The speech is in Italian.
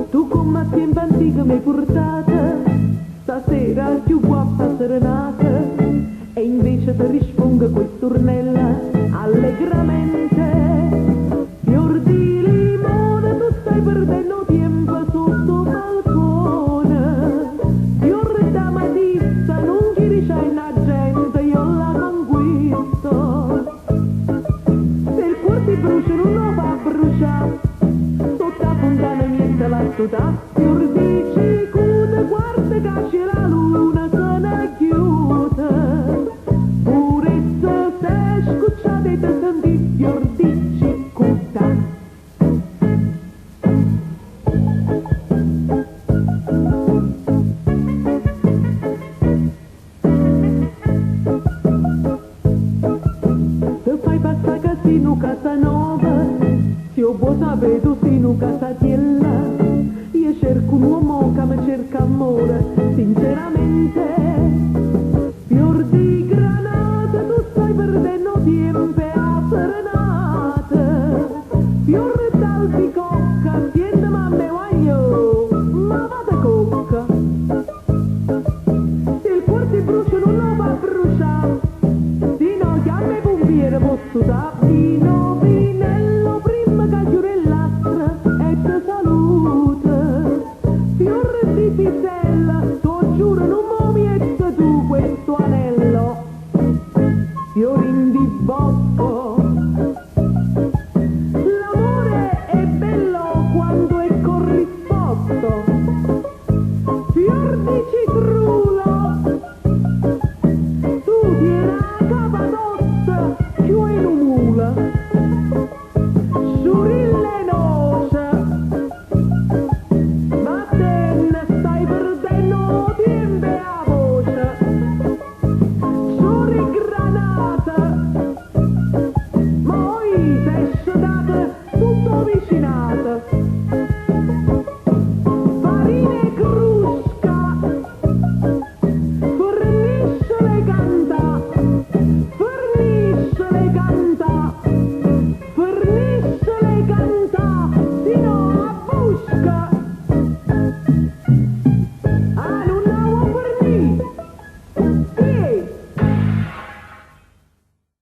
Tu come tempo antico mi hai portata, stasera più guappa serenata, e invece ti rispongo coi stornella allegramente. Fior di limone, tu stai perdendo tempo sotto balcone. Fior da matissa, non ci dice la gente, io la conquisto. Se il cuore ti brucia, non lo fa bruciare. Sotto la fontana niente la città. Fior di cicuta, guarda che c'è la luna, se ne chiude. Pure se sei scucciata e ti senti fior di cicuta. Se fai passare casino Casanova, se io vuoi sapere tu sei in casa tiella, io cerco un uomo che mi cerca amore, sinceramente. Fior di granata, tu stai perdendo tempo a serenate. Fior d'albicocca, tienda mamma voglio, ma vada cocca. Se il cuore ti brucia non lo fa bruciare, sino chiama i pompieri posso da vino, vinello, prima che chiude l'altra e ti saluta. Fior di pizzella, t'ho giuro non mi metti tu questo anello. Fiorin di bosco